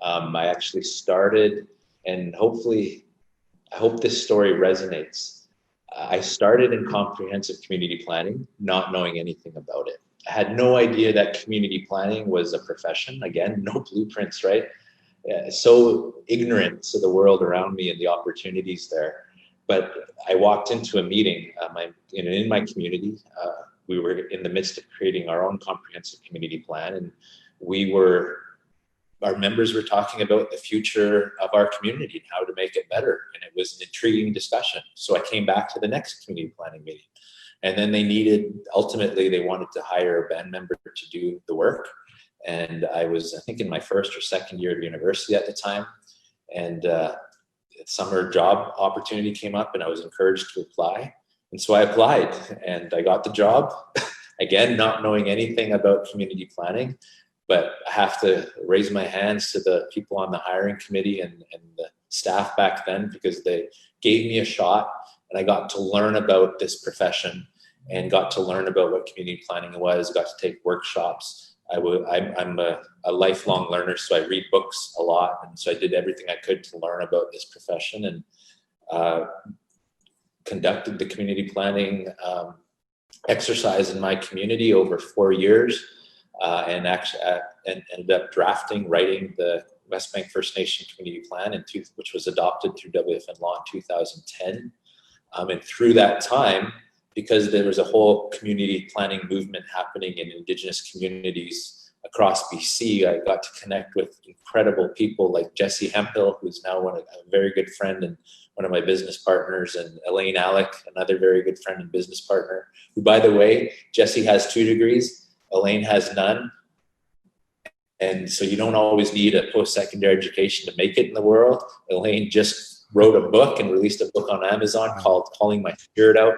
I actually started, and hopefully, I hope this story resonates. I started in comprehensive community planning, not knowing anything about it. I had no idea that community planning was a profession. Again, no blueprints, right? So ignorant to the world around me and the opportunities there. But I walked into a meeting in my community. We were in the midst of creating our own comprehensive community plan, and our members were talking about the future of our community and how to make it better. And it was an intriguing discussion. So I came back to the next community planning meeting. And then ultimately they wanted to hire a band member to do the work. And I was, I think, in my first or second year of university at the time. And summer job opportunity came up and I was encouraged to apply. And so I applied and I got the job. Again, not knowing anything about community planning, but I have to raise my hands to the people on the hiring committee and the staff back then, because they gave me a shot and I got to learn about this profession and got to learn about what community planning was, got to take workshops. I'm a lifelong learner, so I read books a lot. And so I did everything I could to learn about this profession, and conducted the community planning exercise in my community over 4 years. And ended up writing the West Bank First Nation Community Plan, which was adopted through WFN law in 2010. And through that time, because there was a whole community planning movement happening in Indigenous communities across BC, I got to connect with incredible people like Jesse Hemphill, who's now a very good friend and one of my business partners, and Elaine Alec, another very good friend and business partner, who, by the way, Jesse has 2 degrees. Elaine has none. And so you don't always need a post-secondary education to make it in the world. Elaine just wrote a book and released a book on Amazon called Calling My Spirit Out.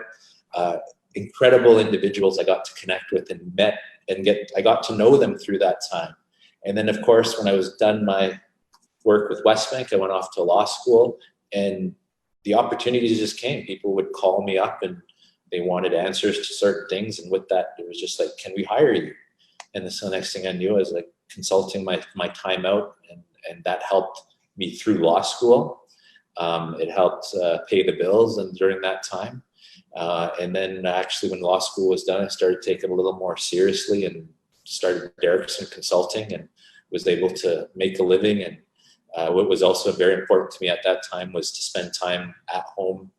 Incredible individuals I got to connect with and met and I got to know them through that time. And then, of course, when I was done my work with West Bank, I went off to law school, and the opportunities just came. People would call me up and they wanted answers to certain things. And with that, it was just like, can we hire you? And so the next thing I knew, I was like consulting my time out, and that helped me through law school. It helped pay the bills and during that time. And then actually when law school was done, I started taking it a little more seriously and started Derickson Consulting and was able to make a living. And what was also very important to me at that time was to spend time at home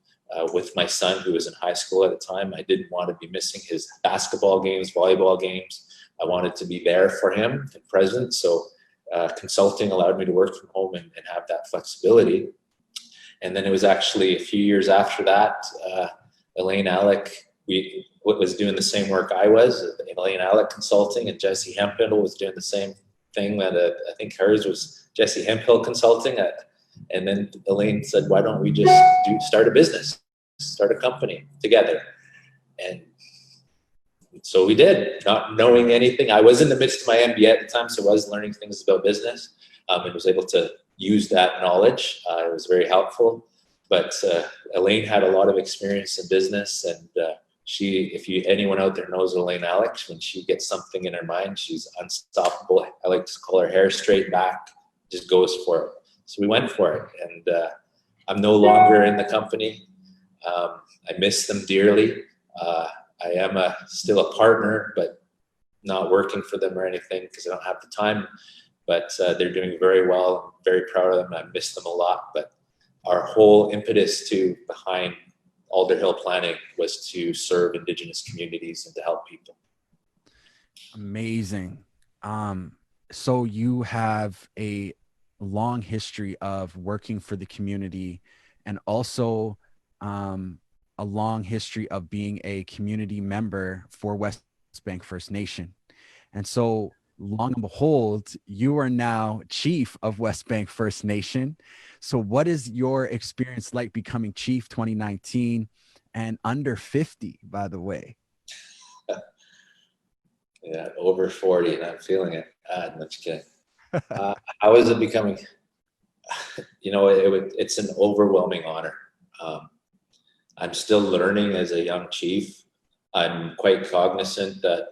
with my son, who was in high school at the time. I didn't want to be missing his basketball games, volleyball games. I wanted to be there for him and present. So consulting allowed me to work from home and have that flexibility. And then it was actually a few years after that, Elaine Alec was doing the same work I was, Elaine Alec Consulting, and Jesse Hemphill was doing the same thing that I think hers was Jesse Hemphill Consulting. And then Elaine said, why don't we just start a business, start a company together? And so we did, not knowing anything. I was in the midst of my MBA at the time, so I was learning things about business. and was able to use that knowledge. It was very helpful. But Elaine had a lot of experience in business, and anyone out there knows Elaine Alex, when she gets something in her mind, she's unstoppable. I like to call her hair straight back, just goes for it. So we went for it, and I'm no longer in the company. I miss them dearly. I am still a partner, but not working for them or anything because I don't have the time. But they're doing very well. I'm very proud of them. I miss them a lot. But our whole impetus behind Alder Hill Planning was to serve Indigenous communities and to help people. Amazing. So you have a long history of working for the community, and also a long history of being a community member for West Bank First Nation. And so long and behold, you are now chief of West Bank First Nation. So what is your experience like becoming chief 2019 and under 50, by the way? Yeah, over 40 and I'm feeling it. I'm just kidding. How is it becoming? It's an overwhelming honor. I'm still learning as a young chief. I'm quite cognizant that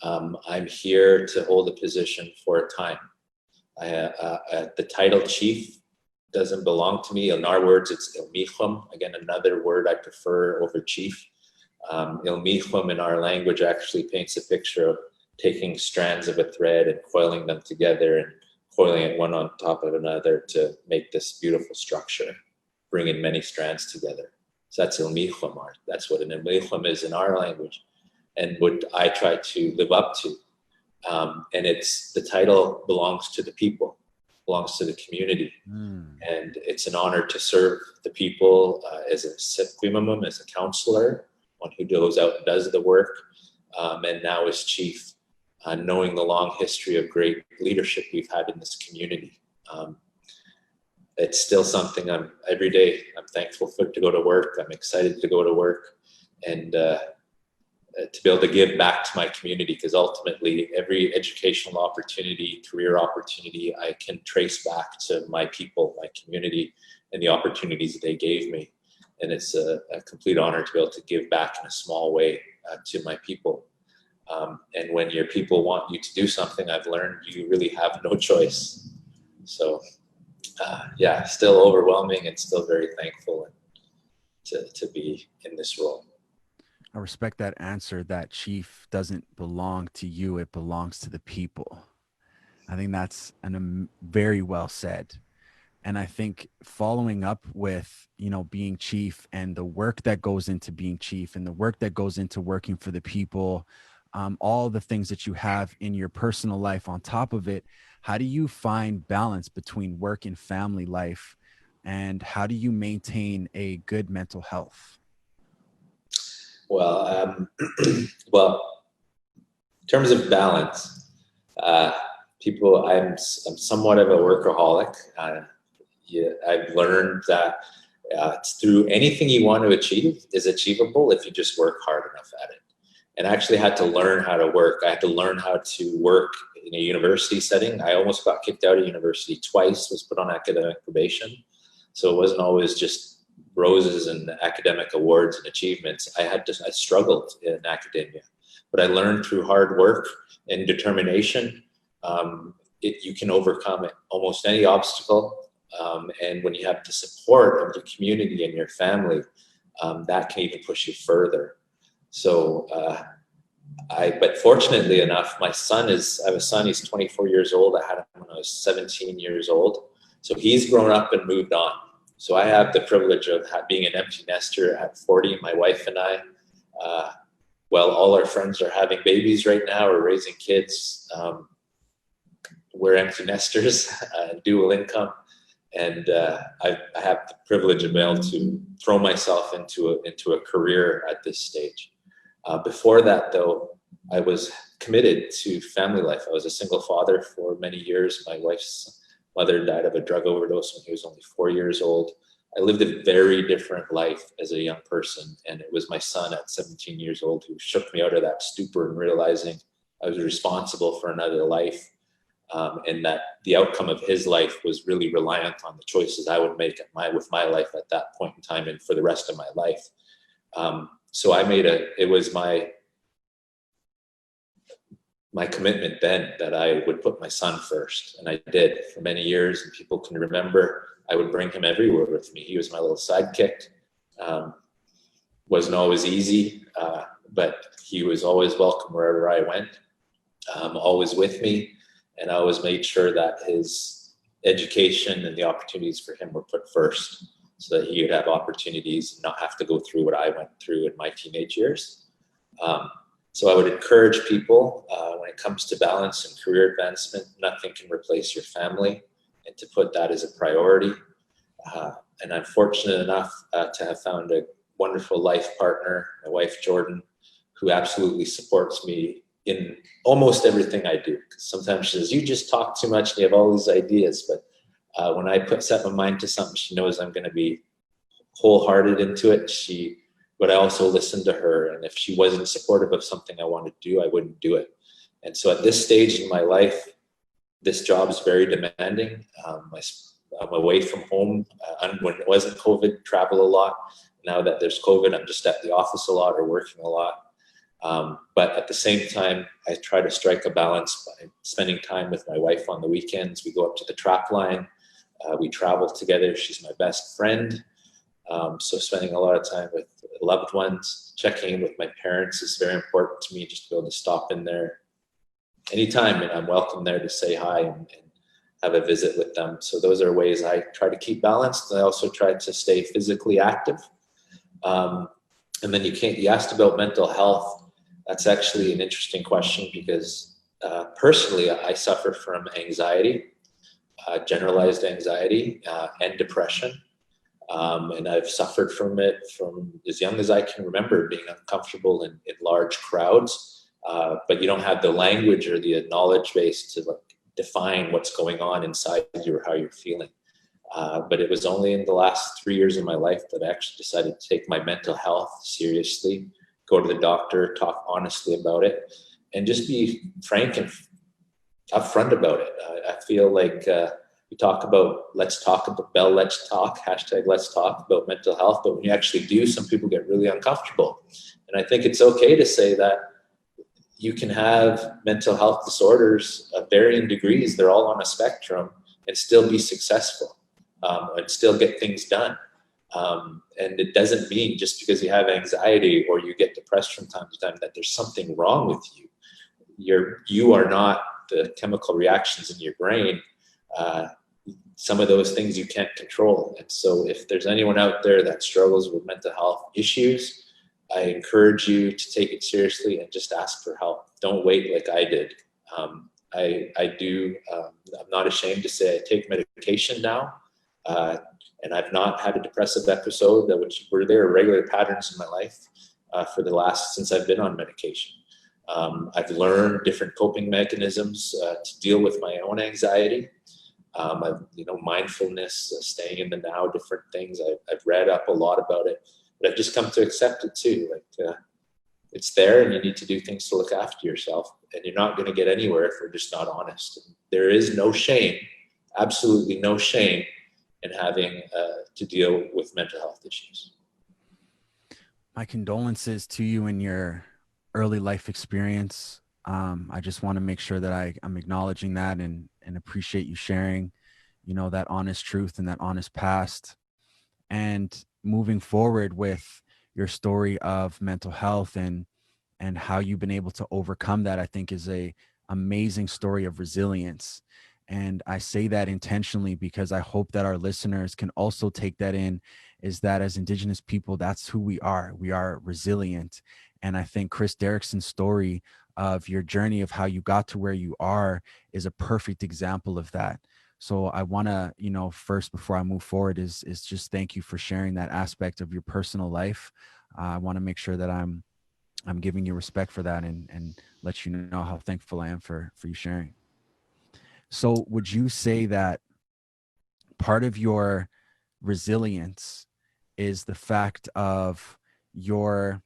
I'm here to hold a position for a time. The title chief doesn't belong to me. In our words, it's ilmichum. Again, another word I prefer over chief. Ilmichum in our language actually paints a picture of taking strands of a thread and coiling them together and coiling it one on top of another to make this beautiful structure, bringing many strands together. So that's ilmichum art. That's what an ilmichum is in our language, and what I try to live up to. And the title belongs to the people, belongs to the community. And it's an honor to serve the people as a sipquimamum, as a counselor, one who goes out and does the work, and now as chief, knowing the long history of great leadership we've had in this community. It's still something every day I'm thankful to go to work. I'm excited to go to work and to be able to give back to my community, because ultimately every educational opportunity, career opportunity, I can trace back to my people, my community, and the opportunities that they gave me. And it's a complete honor to be able to give back in a small way to my people. And when your people want you to do something, I've learned you really have no choice. So still overwhelming and still very thankful to be in this role. I respect that answer, that chief doesn't belong to you, it belongs to the people. I think that's very well said. And I think following up with, being chief and the work that goes into being chief and the work that goes into working for the people, all the things that you have in your personal life on top of it, how do you find balance between work and family life? And how do you maintain a good mental health? Well, in terms of balance, I'm somewhat of a workaholic. I've learned that through anything you want to achieve is achievable if you just work hard enough at it. And I actually had to learn how to work. I had to learn how to work in a university setting. I almost got kicked out of university twice, was put on academic probation. So it wasn't always just roses and academic awards and achievements. I struggled in academia, but I learned through hard work and determination, you can overcome almost any obstacle. And when you have the support of the community and your family, that can even push you further. So, but fortunately enough, I have a son, he's 24 years old. I had him when I was 17 years old. So he's grown up and moved on. So I have the privilege of being an empty nester at 40, my wife and I. All our friends are having babies right now or raising kids. We're empty nesters, dual income. And I have the privilege of being able to throw myself into a career at this stage. Before that, though, I was committed to family life. I was a single father for many years. My wife's mother died of a drug overdose when he was only 4 years old. I lived a very different life as a young person, and it was my son at 17 years old who shook me out of that stupor and realizing I was responsible for another life. and that the outcome of his life was really reliant on the choices I would make with my life at that point in time and for the rest of my life. So it was my commitment then that I would put my son first. And I did for many years, and people can remember I would bring him everywhere with me. He was my little sidekick. Wasn't always easy, but he was always welcome wherever I went, always with me. And I always made sure that his education and the opportunities for him were put first, so that he would have opportunities and not have to go through what I went through in my teenage years. So I would encourage people, when it comes to balance and career advancement, nothing can replace your family, and to put that as a priority. And I'm fortunate enough to have found a wonderful life partner, my wife, Jordan, who absolutely supports me in almost everything I do. Sometimes she says, you just talk too much and you have all these ideas. But when I set my mind to something, she knows I'm going to be wholehearted into it. But I also listen to her. And if she wasn't supportive of something I wanted to do, I wouldn't do it. And so at this stage in my life, this job is very demanding. I'm away from home. When it wasn't COVID, travel a lot. Now that there's COVID, I'm just at the office a lot or working a lot. But at the same time, I try to strike a balance by spending time with my wife on the weekends. We go up to the trap line. We travel together. She's my best friend. So spending a lot of time with loved ones, checking in with my parents is very important to me, just to be able to stop in there anytime, and I'm welcome there to say hi and have a visit with them. So those are ways I try to keep balanced. I also try to stay physically active. And then you asked about mental health. That's actually an interesting question, because personally, I suffer from anxiety, generalized anxiety, and depression. And I've suffered from it from as young as I can remember, being uncomfortable in large crowds. But you don't have the language or the knowledge base to define what's going on inside you or how you're feeling. But it was only in the last 3 years of my life that I actually decided to take my mental health seriously, go to the doctor, talk honestly about it, and just be frank and upfront about it. I feel like we talk about, let's talk about mental health, but when you actually do, some people get really uncomfortable. And I think it's okay to say that you can have mental health disorders of varying degrees. They're all on a spectrum, and still be successful, and still get things done. And it doesn't mean just because you have anxiety or you get depressed from time to time that there's something wrong with you. You are not the chemical reactions in your brain. Some of those things you can't control. And so if there's anyone out there that struggles with mental health issues, I encourage you to take it seriously and just ask for help. Don't wait like I did. I'm not ashamed to say I take medication now, and I've not had a depressive episode, which were there regular patterns in my life since I've been on medication. I've learned different coping mechanisms to deal with my own anxiety. Mindfulness, staying in the now, different things. I've read up a lot about it, but I've just come to accept it too. It's there, and you need to do things to look after yourself, and you're not going to get anywhere if we're just not honest. There is no shame, absolutely no shame, in having to deal with mental health issues. My condolences to you in your early life experience. I just want to make sure that I'm acknowledging that and appreciate you sharing, that honest truth and that honest past, and moving forward with your story of mental health and how you've been able to overcome that. I think is a amazing story of resilience. And I say that intentionally because I hope that our listeners can also take that in, is that as Indigenous people, that's who we are. We are resilient. And I think Chris Derickson's story of your journey of how you got to where you are is a perfect example of that. So I want to, first, before I move forward, is just thank you for sharing that aspect of your personal life. I want to make sure that I'm giving you respect for that and let you know how thankful I am for you sharing. So would you say that part of your resilience is the fact of your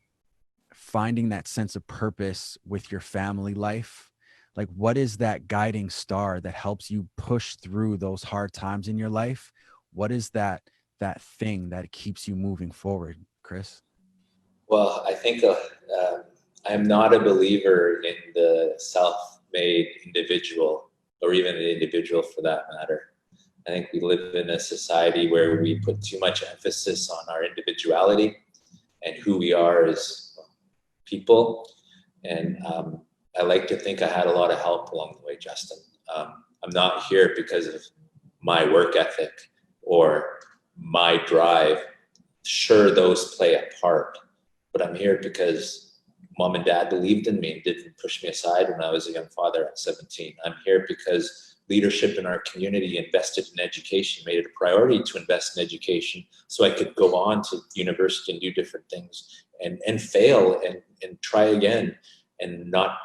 finding that sense of purpose with your family life? like, what is that guiding star that helps you push through those hard times in your life? What is that thing that keeps you moving forward, Chris? Well, I think I'm not a believer in the self-made individual, or even the individual for that matter. I think we live in a society where we put too much emphasis on our individuality and who we are as people. And I like to think I had a lot of help along the way, Justin. I'm not here because of my work ethic or my drive. Sure, those play a part, but I'm here because mom and dad believed in me and didn't push me aside when I was a young father at 17. I'm here because leadership in our community invested in education, made it a priority to invest in education so I could go on to university and do different things and fail and try again and not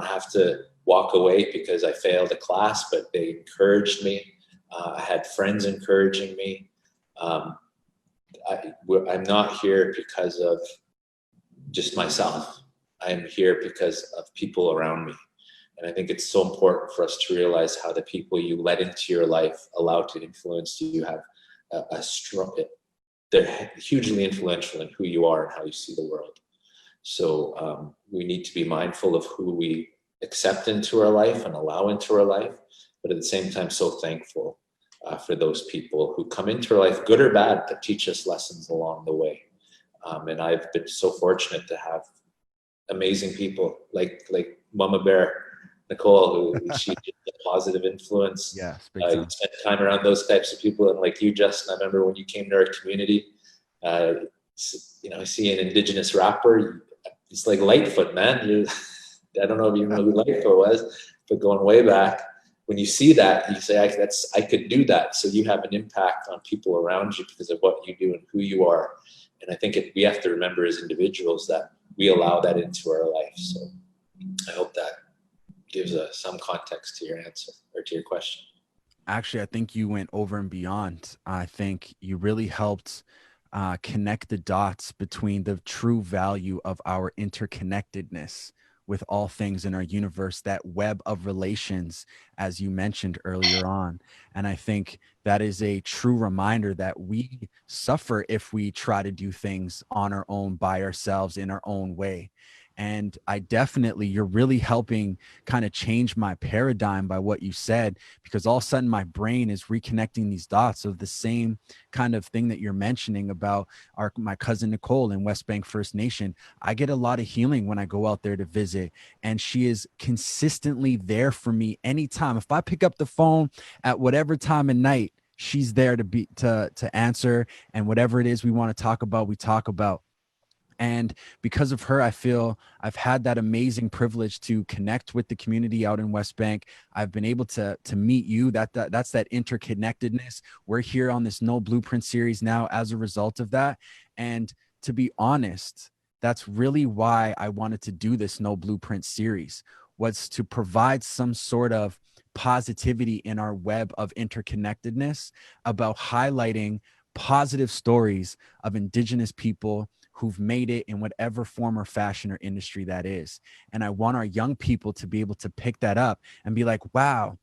have to walk away because I failed a class, but they encouraged me. I had friends encouraging me. I'm not here because of just myself. I'm here because of people around me. And I think it's so important for us to realize how the people you let into your life, allow to influence you, have a strong, they're hugely influential in who you are and how you see the world. So we need to be mindful of who we accept into our life and allow into our life, but at the same time, so thankful for those people who come into our life, good or bad, that teach us lessons along the way. And I've been so fortunate to have amazing people like Mama Bear, Nicole, who she's a positive influence. Yeah, You spend time around those types of people, and like you, Justin, I remember when you came to our community. I see an Indigenous rapper. It's like Lightfoot, man. I don't know if you know who Lightfoot was, but going way back, when you see that, you say, I could do that. So you have an impact on people around you because of what you do and who you are. And I think we have to remember as individuals that we allow that into our life. So I hope that gives some context to your answer or to your question. Actually, I think you went over and beyond. I think you really helped connect the dots between the true value of our interconnectedness with all things in our universe, that web of relations, as you mentioned earlier on. And I think that is a true reminder that we suffer if we try to do things on our own, by ourselves, in our own way. And you're really helping kind of change my paradigm by what you said, because all of a sudden my brain is reconnecting these dots of the same kind of thing that you're mentioning about my cousin Nicole in West Bank First Nation. I get a lot of healing when I go out there to visit, and she is consistently there for me anytime. If I pick up the phone at whatever time of night, she's there to answer, and whatever it is we want to talk about, we talk about. And because of her, I feel I've had that amazing privilege to connect with the community out in West Bank. I've been able to meet you. That's that interconnectedness. We're here on this No Blueprint series now as a result of that. And to be honest, that's really why I wanted to do this No Blueprint series, was to provide some sort of positivity in our web of interconnectedness, about highlighting positive stories of Indigenous people who've made it in whatever form or fashion or industry that is. And I want our young people to be able to pick that up and be like, wow,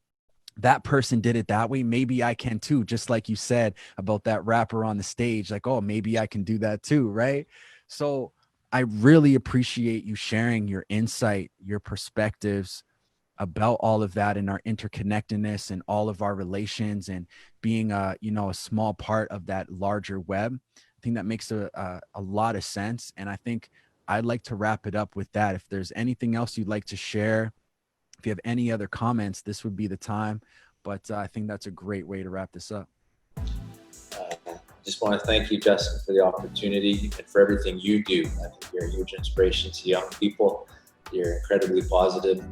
that person did it that way. Maybe I can too. Just like you said about that rapper on the stage, like, oh, maybe I can do that too. Right. So I really appreciate you sharing your insight, your perspectives about all of that, and our interconnectedness and all of our relations, and being a small part of that larger web. I think that makes a lot of sense. And I think I'd like to wrap it up with that. If there's anything else you'd like to share, if you have any other comments, this would be the time. But I think that's a great way to wrap this up. Just want to thank you, Justin, for the opportunity and for everything you do. I think you're a huge inspiration to young people. You're incredibly positive.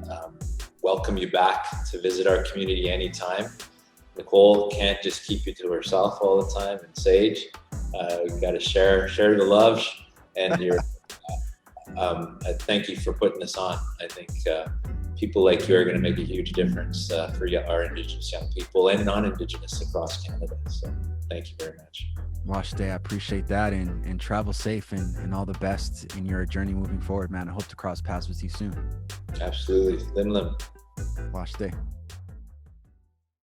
Welcome you back to visit our community anytime. Nicole can't just keep you to herself all the time, and Sage. We've got to share the love, and I thank you for putting this on. I think people like you are going to make a huge difference for our Indigenous young people and non-Indigenous across Canada. So thank you very much. Wash day. I appreciate that, and travel safe, and all the best in your journey moving forward, man. I hope to cross paths with you soon. Absolutely. Lim lim. Wash day.